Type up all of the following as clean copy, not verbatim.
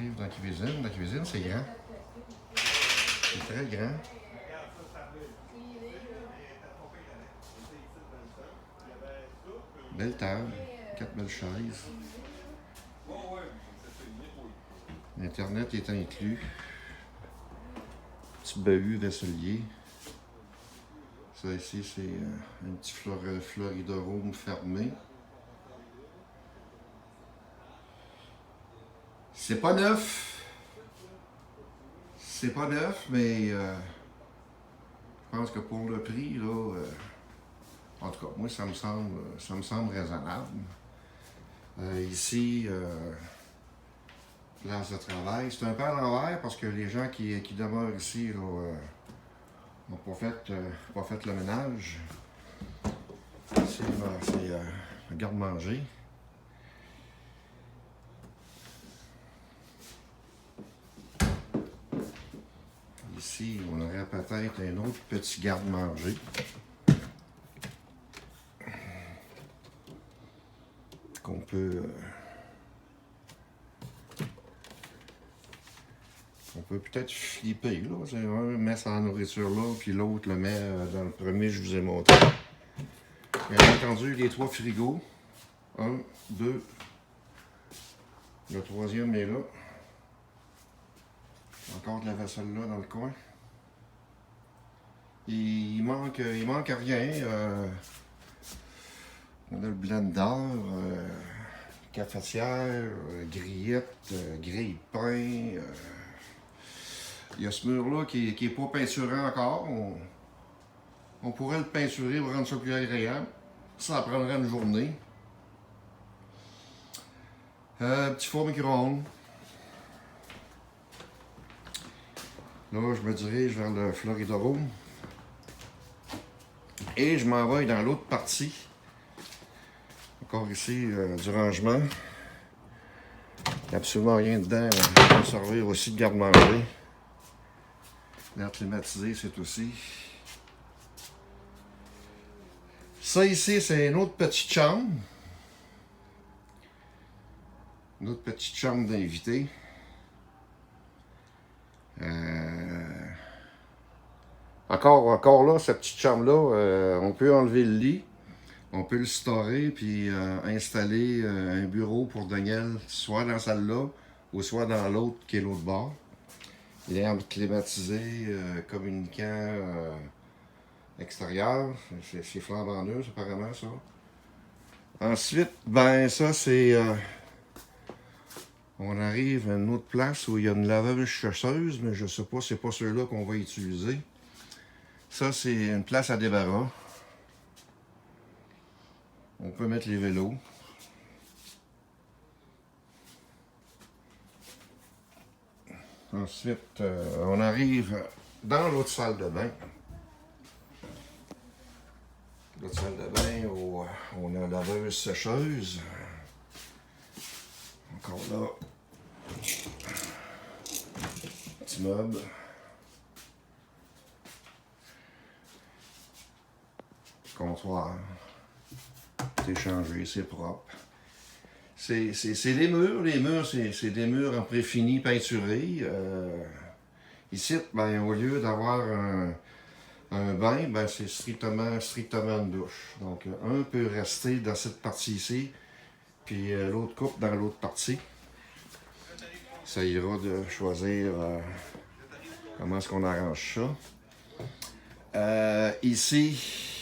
arrive dans la cuisine. La cuisine, c'est grand. C'est très grand. Belle table, 4 belles chaises. Internet est inclus. Petit bahut vaisselier. Ça ici, c'est un petit Floridorome fermé. C'est pas neuf. C'est pas neuf, mais je pense que pour le prix, là, en tout cas, moi, ça me semble raisonnable. Ici, place de travail. C'est un peu à l'envers parce que les gens qui demeurent ici n'ont pas fait le ménage. Ici, c'est le garde-manger. Ici, on aurait peut-être un autre petit garde-manger. Qu'on peut peut-être flipper, là. Un met sa nourriture là, puis l'autre le met dans le premier que je vous ai montré. Bien entendu, les 3 frigos. 1, 2. Le 3e est là. Encore de la vaisselle là dans le coin. Il manque rien. On a le blender, cafetière, grillette, grille de pain. Il y a ce mur-là qui n'est pas peinturé encore. On pourrait le peinturer pour rendre ça plus agréable. Ça prendrait une journée. Petit four micro-ondes. Là, je me dirige vers le Floridorome. Et je m'en vais dans l'autre partie. Encore ici, du rangement. Il n'y a absolument rien dedans. On peut servir aussi de garde-manger. L'air climatisé, c'est aussi. Ça ici, c'est une autre petite chambre. Une autre petite chambre d'invité. Encore là, cette petite chambre-là, on peut enlever le lit. On peut le storer puis installer un bureau pour Daniel, soit dans celle-là ou soit dans l'autre qui est l'autre bord. L'air climatisé, communicant extérieur, c'est flambant neuf apparemment ça. Ensuite, ben ça c'est... on arrive à une autre place où il y a une laveuse chasseuse, mais je sais pas, c'est pas ceux-là qu'on va utiliser. Ça c'est une place à débarras. On peut mettre les vélos. Ensuite, on arrive dans l'autre salle de bain. L'autre salle de bain où on a la laveuse sécheuse. Encore là. Petit meuble. Comptoir. C'est changé, c'est propre. C'est des murs. Les murs, c'est des murs en préfini peinturés. Ici, ben, au lieu d'avoir un bain, ben, c'est strictement une douche. Donc, un peut rester dans cette partie ici, puis l'autre coupe dans l'autre partie. Ça ira de choisir comment est-ce qu'on arrange ça. Ici,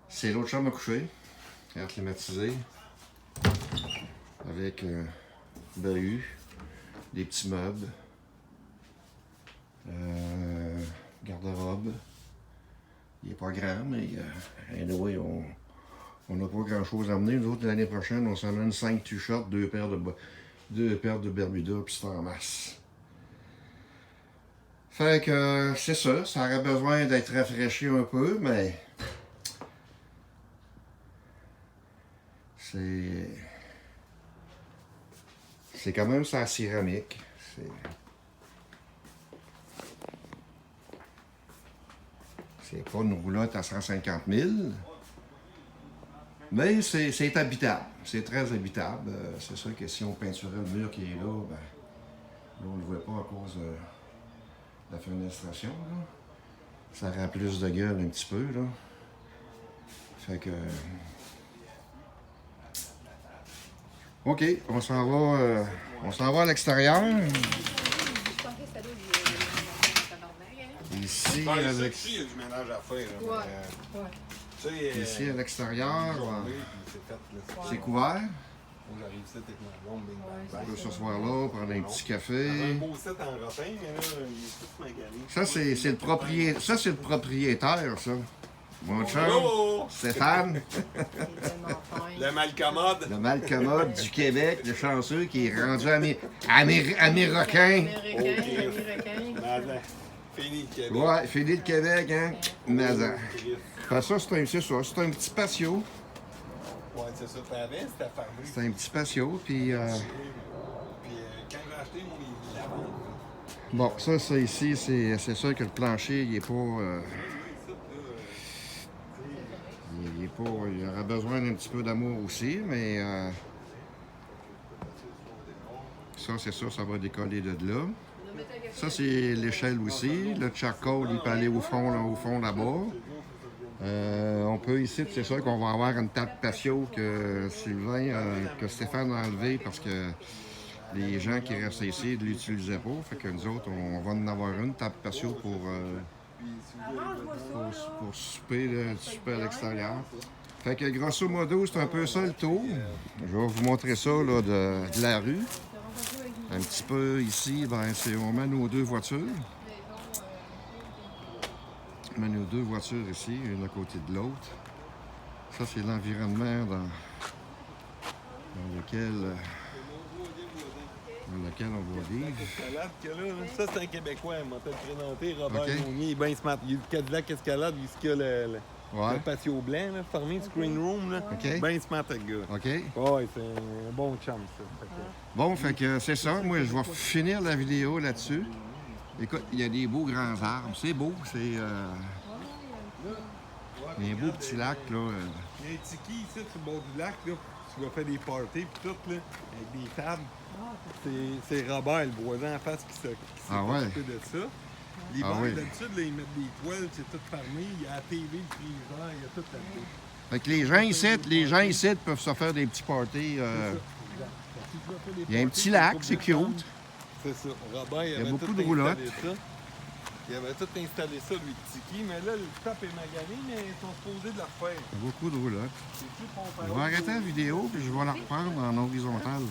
c'est l'autre chambre à coucher, air climatisé, avec bahut, des petits meubles, garde-robe. Il n'est pas grand, mais anyway, on n'a pas grand-chose à amener. Nous autres, l'année prochaine, on s'emmène 5 t-shirts, 2 paires de Bermuda, puis c'est en masse. Fait que c'est ça, ça aurait besoin d'être rafraîchi un peu, mais c'est quand même ça céramique. C'est pas une roulotte à 150 000. Mais c'est habitable. C'est très habitable. C'est sûr que si on peinturait le mur qui est là, ben, là on ne le voit pas à cause de la fenestration. Là. Ça rend plus de gueule un petit peu. Là. Fait que... OK, on s'en va à l'extérieur. Ici, Il y a du ménage à faire. Ici à l'extérieur, c'est couvert. J'arrive ici avec ma blonde, On peut s'asseoir là, prendre un petit café. un beau set en rotin, mais là, il est tout magané. Ça, c'est le propriétaire. Ça, c'est le propriétaire, ça. Mon chum, Oh! Stéphane, Le malcommode. le malcommode du Québec, le chanceux qui est rendu américain. Mazin. Fini le Québec. Ouais, fini le Québec, hein? Mazan. Fait ça, c'est un petit patio. Ouais, c'est ça. T'avais, c'était fermé. C'est un petit patio, puis... Puis quand j'ai acheté, moi, il la vente. Bon, ça ici, c'est sûr que le plancher, il est pas... il est pas... Il aura besoin d'un petit peu d'amour aussi, mais... ça, c'est sûr, ça va décoller de là. Ça, c'est l'échelle aussi. Le charcoal, il peut aller au fond là-bas. On peut ici, c'est sûr qu'on va avoir une table patio que Sylvain, que Stéphane a enlevé parce que les gens qui restaient ici ne l'utilisaient pas. Fait que nous autres, on va en avoir une table patio pour souper, souper à l'extérieur. Fait que grosso modo, c'est un peu ça le tour. Je vais vous montrer ça là, de la rue. Un petit peu ici, ben, on met nos deux voitures. On met nos deux voitures ici, une à côté de l'autre. Ça, c'est l'environnement dans lequel on va vivre. Escalade que là, ça c'est un Québécois, il m'a fait présenter Robert OK. Nounier, il est bien smart. Il y a le Cadillac Escalade, il y a le patio blanc, là, fermé, le screen room, là. OK. Bien smart le gars. OK? Ouais, c'est un bon chum, ça. Fait que- Bon, fait que c'est ça. Moi, je vais finir la vidéo là-dessus. Écoute, il y a des beaux grands arbres. C'est beau. C'est un beau petit lac, là. Il y a un tiki ici, sur le bord du lac, là. Tu vas faire des parties, puis tout, là, avec des tables. C'est Robert, le voisin en face, qui s'est Ah ouais? occupé de ça. L'hiver, Ah oui. d'habitude, là, ils mettent des toiles, c'est tout fermé. Il y a la TV, le freezer, il y a tout là-dessus. Fait que les gens ici peuvent se faire des petits parties. Il y a un petit lac, c'est cute. C'est ça. Robert, il y a avait beaucoup tout de roulottes. installé ça. Il avait tout installé ça, lui, le tiki. Mais là, le top est magané, mais ils sont supposés de le refaire. Il y a beaucoup de roulottes. C'est-tu qu'on fait Je vais arrêter la vidéo puis je vais la reprendre en horizontale.